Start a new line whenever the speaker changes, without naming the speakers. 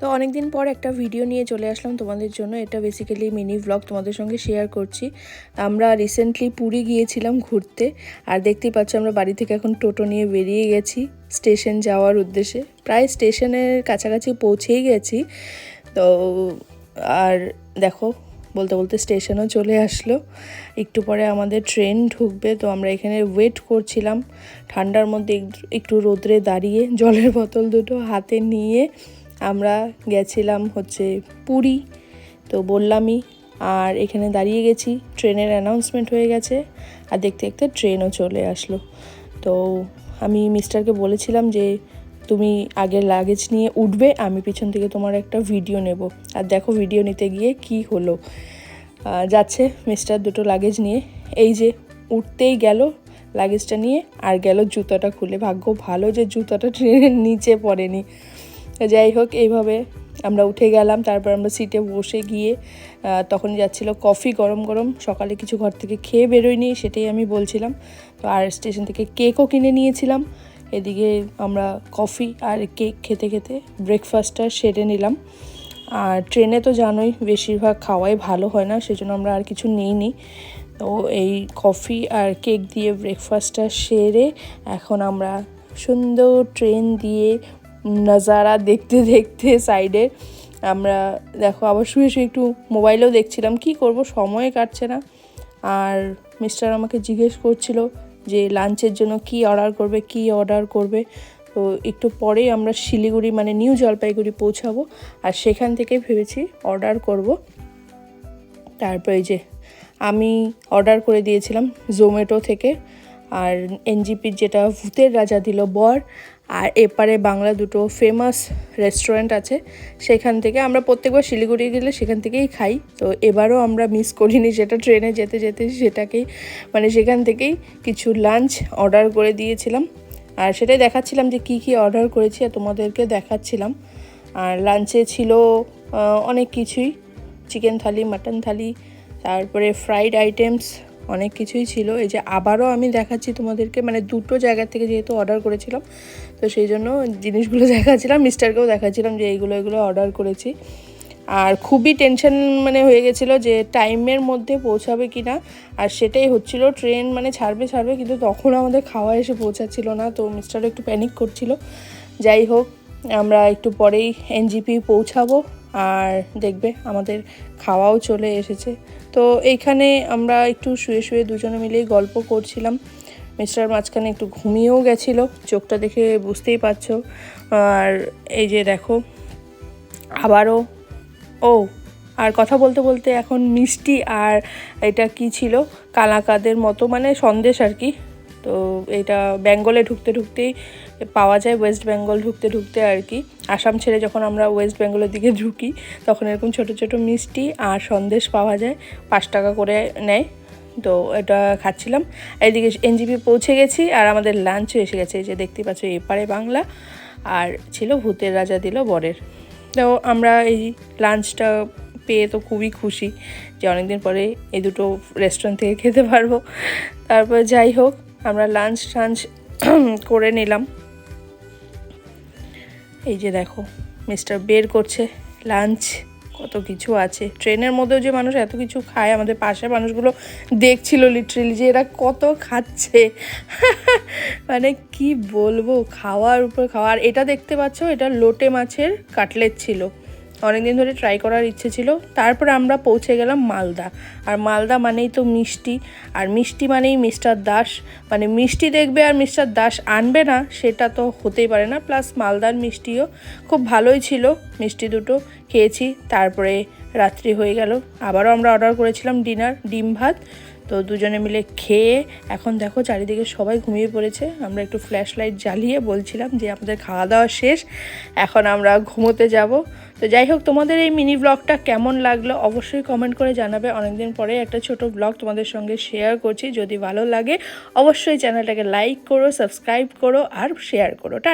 তো অনেক দিন পর একটা ভিডিও নিয়ে চলে আসলাম তোমাদের জন্য। এটা বেসিক্যালি মিনি ব্লগ তোমাদের সঙ্গে শেয়ার করছি। আমরা রিসেন্টলি পুরী গিয়েছিলাম ঘুরতে, আর দেখতেই পাচ্ছ আমরা বাড়ি থেকে এখন টোটো নিয়ে বেরিয়ে গেছি স্টেশন যাওয়ার উদ্দেশ্যে। প্রায় স্টেশনের কাছাকাছি পৌঁছেই গেছি। তো আর দেখো বলতে বলতে স্টেশনও চলে আসলো। একটু পরে আমাদের ট্রেন ঢুকবে, তো আমরা এখানে ওয়েট করছিলাম ঠান্ডার মধ্যে একটু রোদ্রে দাঁড়িয়ে, জলের বোতল দুটো হাতে নিয়ে আমরা গেছিলাম হচ্ছে পুরী। তো বললামই, আর এখানে দাঁড়িয়ে গেছি, ট্রেনের অ্যানাউন্সমেন্ট হয়ে গেছে আর দেখতে দেখতে ট্রেনও চলে আসলো। তো আমি মিস্টারকে বলেছিলাম যে তুমি আগে লাগেজ নিয়ে উঠবে, আমি পিছন থেকে তোমার একটা ভিডিও নেব। আর দেখো ভিডিও নিতে গিয়ে কি হলো। যাচ্ছে মিস্টার দুটো লাগেজ নিয়ে, এই যে উঠতেই গেল লাগেজটা নিয়ে আর গেল জুতোটা খুলে। ভাগ্য ভালো যে জুতোটা ট্রেনের নিচে পড়েনি। যাই হোক, এইভাবে আমরা উঠে গেলাম। তারপর আমরা সিটে বসে গিয়ে তখন যাচ্ছিল কফি গরম গরম। সকালে কিছু ঘর থেকে খেয়ে বেরোয়নি, সেটাই আমি বলছিলাম। তো আর স্টেশন থেকে কেকও কিনে নিয়েছিলাম। এদিকে আমরা কফি আর কেক খেতে খেতে ব্রেকফাস্টটা সেরে নিলাম। আর ট্রেনে তো জানোই বেশিরভাগ খাওয়াই ভালো হয় না, সেজন্য আমরা আর কিছু নিইনি। তো এই কফি আর কেক দিয়ে ব্রেকফাস্টটা সেরে এখন আমরা সুন্দর ট্রেন দিয়ে নজারা দেখতে দেখতে সাইডে আমরা দেখো আবার শুয়ে শুয়ে একটু মোবাইলেও দেখছিলাম। কি করব, সময় কাটছে না। আর মিস্টার আমাকে জিজ্ঞেস করছিল যে লাঞ্চের জন্য কি অর্ডার করবে। তো একটু পরেই আমরা শিলিগুড়ি মানে নিউ জলপাইগুড়ি পৌঁছাবো, আর সেখান থেকেই ভেবেছি অর্ডার করব। তারপর এই যে আমি অর্ডার করে দিয়েছিলাম জোম্যাটো থেকে, আর এনজিপির যেটা ভূতের রাজা দিল বর, আর এপারে বাংলা দুটো ফেমাস রেস্টুরেন্ট আছে সেখান থেকে। আমরা প্রত্যেকবার শিলিগুড়ি গেলে সেখান থেকেই খাই, তো এবারও আমরা মিস করিনি, যেটা ট্রেনে যেতে যেতে সেটাকেই মানে সেখান থেকেই কিছু লাঞ্চ অর্ডার করে দিয়েছিলাম। আর সেটাই দেখাচ্ছিলাম যে কি কি অর্ডার করেছি আর তোমাদেরকে দেখাচ্ছিলাম। আর লাঞ্চে ছিল অনেক কিছুই, চিকেন থালি, মাটন থালি, তারপরে ফ্রাইড আইটেমস, অনেক কিছুই ছিল। এই যে আবারও আমি দেখাচ্ছি তোমাদেরকে, মানে দুটো জায়গা থেকে যেহেতু অর্ডার করেছিলাম, তো সেই জন্য জিনিসগুলো দেখাচ্ছিলাম, মিস্টারকেও দেখাচ্ছিলাম যে এগুলো অর্ডার করেছি। আর খুবই টেনশন মানে হয়ে গেছিলো যে টাইমের মধ্যে পৌঁছাবে কি না, আর সেটাই হচ্ছিল। ট্রেন মানে ছাড়বে কিন্তু তখন আমাদের খাওয়া এসে পৌঁছাচ্ছিল না, তো মিস্টারও একটু প্যানিক করছিল। যাই হোক, আমরা একটু পরেই এনজিপি পৌঁছাবো, আর দেখবে আমাদের খাওয়াও চলে এসেছে। তো এইখানে আমরা একটু শুয়ে শুয়ে দুজনে মিলেই গল্প করছিলাম। মিস্টার মাঝখানে একটু ঘুমিয়েও গেছিলো, চোখটা দেখে বুঝতেই পারছো। আর এই যে দেখো আবারও আর কথা বলতে বলতে এখন মিষ্টি আর এটা কি ছিল কালাকাদের মতো মানে সন্দেশ আর কি। তো এটা বেঙ্গলে ঢুকতেই পাওয়া যায়, ওয়েস্ট বেঙ্গল ঢুকতে আর কি। আসাম ছেড়ে যখন আমরা ওয়েস্ট বেঙ্গলের দিকে ঢুকি তখন এরকম ছোট ছোট মিষ্টি আর সন্দেশ পাওয়া যায়, 5 টাকা করে নেয়। তো এটা খাচ্ছিলাম। এইদিকে এনজিপি পৌঁছে গেছি আর আমাদের লাঞ্চও এসে গেছে। এই যে দেখতেই পাচ্ছ এপারে বাংলা, আর ছিল ভূতের রাজা দিল বরের। তো আমরা এই লাঞ্চটা পেয়ে তো খুবই খুশি যে অনেকদিন পরে এই দুটো রেস্টুরেন্ট থেকে খেতে পারবো। তারপর যাই হোক, আমরা লাঞ্চ করে নিলাম। এই যে দেখো মিস্টার বের করছে লাঞ্চ, কত কিছু আছে। ট্রেনের মধ্যেও যে মানুষ এত কিছু খায়, আমাদের পাশের মানুষগুলো দেখছিল লিটারেলি যে এরা কত খাচ্ছে। মানে কি বলবো, খাওয়ার উপর খাওয়া। আর এটা দেখতে পাচ্ছ, এটা লোটে মাছের কাটলেট ছিল, অনেকদিন ধরে ট্রাই করার ইচ্ছে ছিল। তারপর আমরা পৌঁছে গেলাম মালদা, আর মালদা মানেই তো মিষ্টি, আর মিষ্টি মানেই মিস্টার দাস। মানে মিষ্টি দেখবে আর মিস্টার দাস আনবে না সেটা তো হতেই পারে না। প্লাস মালদার মিষ্টিও খুব ভালোই ছিল, মিষ্টি দুটো খেয়েছি। তারপরে রাত্রি হয়ে গেল, আবারও আমরা অর্ডার করেছিলাম ডিনার, ডিম ভাত। তো দুজনে মিলে খেয়ে এখন দেখো চারিদিকে সবাই ঘুমিয়ে পড়েছে। আমরা একটু ফ্ল্যাশ লাইট জ্বালিয়ে বলছিলাম যে আমাদের খাওয়া দাওয়া শেষ, এখন আমরা ঘুমোতে যাব। তো যাই হোক, তোমাদের এই মিনি ব্লগটা কেমন লাগলো অবশ্যই কমেন্ট করে জানাবে। অনেকদিন পরে একটা ছোট ব্লগ তোমাদের সঙ্গে শেয়ার করছি। যদি ভালো লাগে অবশ্যই চ্যানেলটাকে লাইক করো, সাবস্ক্রাইব করো আর শেয়ার করো। টাটা।